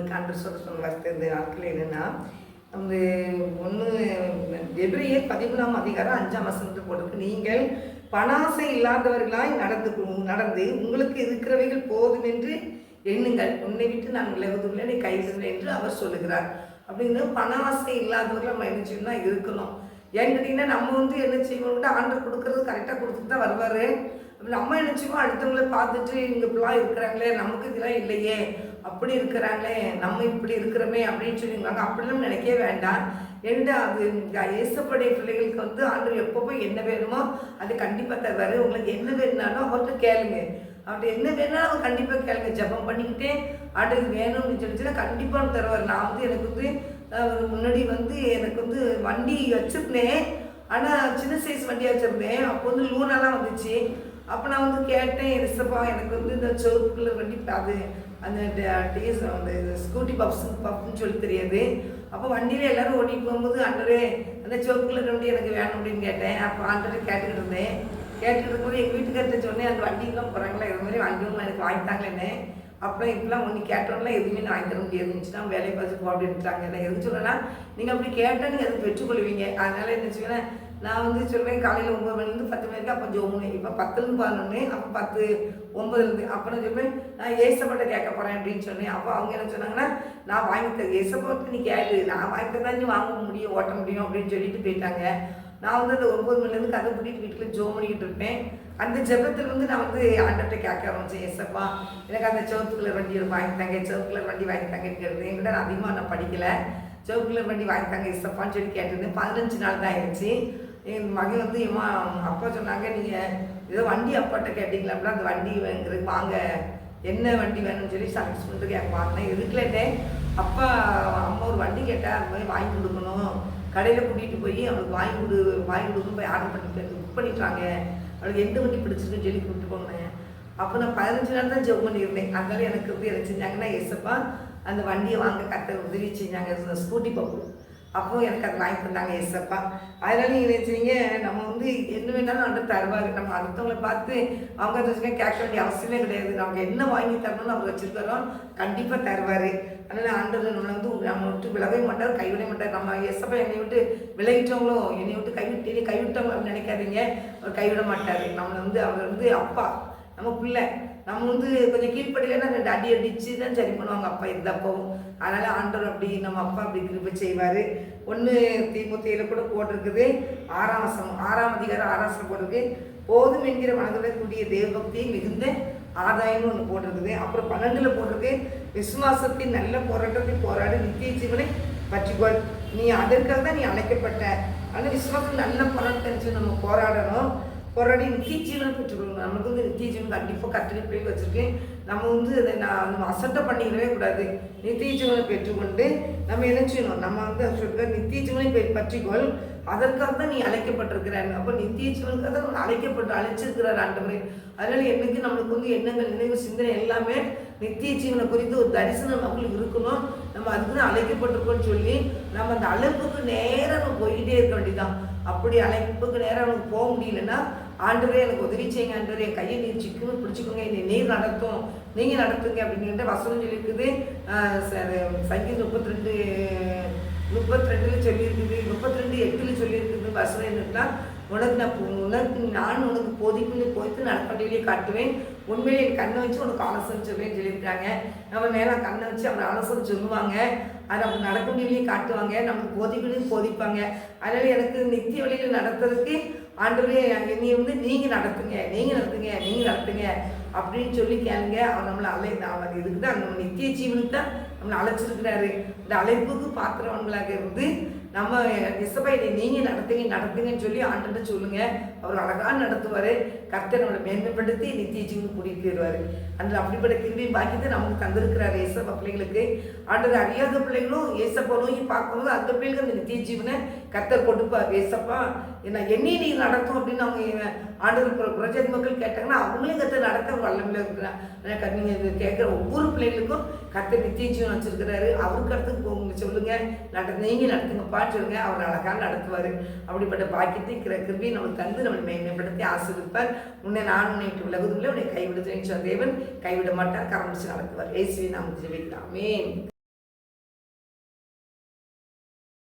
உங்களுக்கு ஆண்டவர் சொன்ன வார்த்தை இந்த நாட்கள் என்னென்னா வந்து ஒன்று எபிரேயர் 13ஆம் அதிகாரம் 5ஆம் வசனத்தில் போட்டிருக்கு. நீங்கள் பணாசை இல்லாதவர்களாய் நடந்து உங்களுக்கு இருக்கிறவைகள் போதும் என்று எண்ணுங்கள், உன்னை விட்டு நான் விலகுதுள்ளேன், நீ கைவிடுவேன் என்று அவர் சொல்லுகிறார். அப்படின்னு பண ஆசை இல்லாதவர்கள் நம்ம என்ன செய்யணும்னா இருக்கணும். ஏன்னு கேட்டிங்கன்னா நம்ம வந்து என்ன செய்வோம்னா ஆண்டர் கொடுக்கறது கரெக்டாக கொடுத்துட்டு தான் வருவார். நம்ம என்ன செய்வோம், அடுத்தவங்களை பார்த்துட்டு இங்கே இப்படிலாம் இருக்கிறாங்களே, நமக்கு இதெல்லாம் இல்லையே, அப்படி இருக்கிறாங்களே, நம்ம இப்படி இருக்கிறோமே அப்படின்னு சொல்லியிருக்காங்க. அப்படிலாம் நினைக்கவே வேண்டாம். ஏன்னா அது ஏசப்படைய பிள்ளைகளுக்கு வந்து ஆண்டவர் எப்பப்போ என்ன வேணுமோ அது கண்டிப்பாக தருவார். உங்களுக்கு என்ன வேணுனாலும் அவர்கிட்ட கேளுங்க. அப்படி என்ன வேணாலும் அவர் கண்டிப்பாக கேளுங்க. ஜபம் பண்ணிக்கிட்டே ஆண்டருக்கு வேணும்னு சொல்லிச்சுன்னா கண்டிப்பாக தருவார். நான் வந்து எனக்கு வந்து முன்னாடி வந்து எனக்கு வந்து வண்டி வச்சுருந்தேன், ஆனால் சின்ன சைஸ் வண்டியாக வச்சுருந்தேன். அப்போ வந்து லூனாலாம் வந்துச்சு. அப்போ நான் வந்து கேட்டேன், ரிசப்பா எனக்கு வந்து இந்த சிவப்பு கலர் வண்டி அது அந்த டேஸ் அந்த ஸ்கூட்டி பப்ஸ்ன்னு சொல்லி தெரியாது. அப்போ வண்டியில் எல்லோரும் ஓட்டிகிட்டு போகும்போது ஆண்டரே அந்த சிவப்பு கலர் வண்டி எனக்கு வேணும் அப்படின்னு கேட்டேன். அப்போ ஆண்டரே கேட்டுக்கிட்டு இருந்தேன். கேட்டுக்கிட்டு இருக்கும்போது எங்கள் வீட்டுக்கார்ட்ட சொன்னேன், அந்த வண்டிலாம் போகிறாங்களா, இது மாதிரி வண்டியும் எனக்கு வாங்கிட்டாங்களேன்னு. அப்புறம் இப்பெல்லாம் ஒன்று கேட்டோம்லாம் எதுவுமே நான் வாங்கி தர முடியாதுன்னுச்சுன்னா வேலையை பார்த்து போ அப்படின்ட்டாங்க. நான் எதுக்கு சொல்லலைன்னா நீங்கள் அப்படி கேட்டால் நீங்கள் அதை பெற்றுக்கொள்வீங்க. அதனால் என்ன வச்சுக்கோங்களேன், நான் வந்து சொல்லுவேன் காலையில் 9 மணிலேருந்து 10 மணிக்கு அப்போ ஜோமுனே. இப்போ 10லேருந்து 11, அப்போ 10 9லேருந்து அப்புறம் சொல்லுவேன் நான் ஏசப்பட்ட கேட்க போகிறேன் அப்படின்னு சொன்னேன். அப்போ அவங்க என்ன சொன்னாங்கன்னா, நான் வாங்கி தரேன், ஏசப்பட்டு நீ கேளு, நான் வாங்கி தரதான் நீ வாங்க முடியும், ஓட்ட முடியும் அப்படின்னு சொல்லிட்டு போயிட்டாங்க. நான் வந்து அந்த 9 மணிலேருந்து கதை கூட்டிகிட்டு வீட்டில் ஜோம் பண்ணிக்கிட்டு இருப்பேன். அந்த ஜபத்தில் வந்து நான் வந்து ஆண்டர்கிட்ட கேட்க ஆரம்பிச்சேன், ஏசப்பா எனக்கு அந்த சிவப்பு கலர் வண்டி வாங்கிட்டாங்க, சிவப்பு கலர் வண்டி வாங்கிட்டாங்கன்னு கேட்டது. என்கிட்ட நான் அதிகமாக நான் படிக்கலை. சிவப்பு கலர் வண்டி வாங்கிட்டாங்க ஏசப்பான்னு சொல்லி கேட்டிருந்தேன். 15 நாள் தான் ஆயிடுச்சு. என் மகன் வந்து அப்பா சொன்னாங்க, நீங்கள் ஏதோ வண்டி அப்பாட்ட கேட்டிங்களா, அப்படின்னா அந்த வண்டி வாங்குறதுக்கு வாங்க, என்ன வண்டி வேணும்னு சொல்லி சர்வீஸ் பண்ணுறதுக்கு எனக்கு வாங்கினேன். இதுக்குலேட்டேன் அப்பா அம்மா ஒரு வண்டி கேட்டால் அது மாதிரி வாங்கி கொடுக்கணும், கடையில் கூட்டிகிட்டு போய் அவளுக்கு வாங்கி கொடுக்கணும் போய் ஆர்டர் பண்ணி புக் பண்ணிட்டாங்க, அவளுக்கு எந்த வண்டி பிடிச்சிருக்குன்னு சொல்லி கூப்பிட்டு போனேன். அப்போ நான் 15 நாள் தான் ஜெபம் பண்ணியிருந்தேன். அதனால எனக்கு வந்து என்ன செஞ்சாங்கன்னா, ஏசப்பா அந்த வண்டியை வாங்க கத்த உதவி செஞ்சாங்க, ஸ்கூட்டி பப்பு. அப்போ எனக்கு அது வாங்கி தந்தாங்க ஏசப்பா. அதனால நீங்கள் நினைச்சிங்க நம்ம வந்து என்ன வேணாலும் ஆண்டவர் தருவார். நம்ம அடுத்தவங்களை பார்த்து அவங்க வச்சுக்க கேட்க வேண்டிய அவசியமே கிடையாது. நமக்கு என்ன வாங்கி தரணும்னு அவங்க வச்சுருக்கிறோம், கண்டிப்பாக தருவார். அதனால் ஆண்டவர் நம்மளை வந்து நம்ம விட்டு விலகவே மாட்டார், கைவிட மாட்டார். நம்ம ஏசப்பா என்னை விட்டு விலகிட்டவங்களோ, என்னை விட்டு கைவிட்டவங்களோ அப்படின்னு நினைக்காதீங்க, அவர் கைவிட மாட்டார். நம்மளை வந்து அவர் வந்து அப்பா, நம்ம பிள்ளை, நம்ம வந்து கொஞ்சம் கீழ்ப்படியிலன்னா 2 அடி அடித்து தான் சரி பண்ணுவாங்க அப்பா இருந்தப்பவும். அதனால் ஆண்டவர் அப்படி நம்ம அப்பா அப்படி கிருபை செய்வார். 1 தீமோத்தேயுல கூட போட்டிருக்குது, 6ஆம் அதிகாரம் 6ஆம் வசனம் போட்டிருக்கு, போதும் என்கிற மனதுடன் கூடிய தேவபக்தியை மிகுந்த ஆதாயம்னு ஒன்று போட்டிருக்குது. அப்புறம் 12ல் போட்டிருக்கு, விசுவாசத்தின் நல்ல போராட்டத்தை போராடி நித்திய ஜீவனை பற்றிக்கொள், நீ அதற்காக தான் நீ அழைக்கப்பட்ட. ஆனால் விசுவாசம் நல்ல போராட்டத்தை நம்ம போராடணும், போராடி நித்திய ஜீவனை பெற்றுக்கொள்ளணும். நமக்கு வந்து நித்திய ஜீவன் கண்டிப்பாக கட்டளை பிள்ளை வச்சுருக்கேன். நம்ம வந்து அதை நம்ம அசட்டை பண்ணிடவே கூடாது. நித்திய ஜீவனை பெற்றுக்கொண்டு நம்ம என்ன செய்யணும், நம்ம வந்து சொல்கிற நித்திய ஜீவனை பற்றிக்கொள், அதற்காக தான் நீ அழைக்கப்பட்டிருக்கிறாங்க. அப்போ நித்திய ஜீவனுக்காக தான் அழைச்சிருக்கிறார் ஆண்டவரே. அதனால் என்னைக்கு நம்மளுக்கு வந்து எண்ணங்கள், நினைவு, சிந்தனை எல்லாமே நித்திய ஜீவனை குறித்து ஒரு தரிசனம் நம்மளுக்கு இருக்கணும். நம்ம அதுக்கு தான் அழைக்கப்பட்டிருக்கோன்னு சொல்லி நம்ம அந்த அழைப்புக்கு நேராக நம்ம போய்கிட்டே இருக்க வேண்டியதான். அப்படி அழைப்புக்கு நேரம் நமக்கு போக முடியலன்னா, ஆண்டவரே எனக்கு உதவி செய்யுங்க, ஆண்டவரே என் கையை நீர் சிக்கணும் பிடிச்சிக்கோங்க, என்னை நீர் நடத்தும், நீங்கள் நடத்துங்க அப்படிங்கிற வசனம் சொல்லியிருக்குது. சங்கீதம் 32 சொல்லியிருக்குது, 32:8 சொல்லியிருக்குது. வசனம் என்னன்னா, நான் உனக்கு போதித்து நடப்படியிலே காட்டுவேன், உண்மையிலே என் கண்ணை வச்சு உனக்கு ஆலோசனை சொல்லுவேன்னு சொல்லியிருக்காங்க. நம்ம மேலே கண்ணை வச்சு அவங்க ஆலோசனை சொல்லுவாங்க, அதை அவங்க நடக்க முடியலையே காட்டுவாங்க, நமக்கு போதிப்பாங்க. அதனால் எனக்கு நித்திய வழியில் நடத்துறதுக்கு ஆண்டவரே என்னை வந்து நீங்கள் நடத்துங்க அப்படின்னு சொல்லி கேளுங்க. அவர் நம்மளை அவர் இதுக்கு தான் நம்ம நித்திய ஜீவனுக்கு தான் நம்மளை அழைச்சிருக்கிறாரு. இந்த அழைப்புக்கு பாத்திரவன்களாக இருந்து நம்ம இசபையை நீங்கள் நடத்துங்கன்னு சொல்லி ஆண்டவர்கிட்ட சொல்லுங்கள். அவர் அழகாக நடத்துவார். கர்த்தர் நம்மளை மேன்மைப்படுத்தி நித்திய ஜீவனுக்கு கூட்டிகிட்டு போயிடுவார். அதில் அப்படிப்பட்ட கிருபையும் பாக்கியத்தை நமக்கு தந்திருக்கிறார் ஏசப்பா பிள்ளைகளுக்கு. ஆண்டவர் அறியாத பிள்ளைகளும் ஏசப்பா நோக்கி பார்க்கும்போது அந்த பிள்ளைகளுக்கு அந்த நித்திய ஜீவனை கர்த்தர் கொடுப்பார். ஏசப்பா என்னையும் நீ நடத்தும் அப்படின்னு அவங்க ஆண்டவர் புரஜாதி மக்கள் கேட்டாங்கன்னா அவங்களையும் கர்த்தர் நடத்த வல்லமையில் இருக்கிறார். நீங்கள் கேட்குற ஒவ்வொரு பிள்ளைகளுக்கும் கர்த்தர் நித்திய ஜீவன் வச்சிருக்கிறாரு. அவருக்கு அடுத்து போங்க சொல்லுங்கள், நீங்கள் நடத்துங்கப்பான்னு சொல்லுங்கள், அவர் அழகாக நடத்துவார். அப்படிப்பட்ட பாக்கியத்தை கிருபையை நமக்கு தந்து நம்மளை மேம்படுத்தி ஆசீர்வதிப்பார். உன்னை விட்டு விலகுதில்லை, உன்னை கைவிடுதேன்னு சொன்ன தேவன் கைவிட மாட்டார், கரம் பிடிச்சு நடத்துவார். இயேசுவின் நாமத்தில் ஜெபிக்கிறேன். ஆமென்.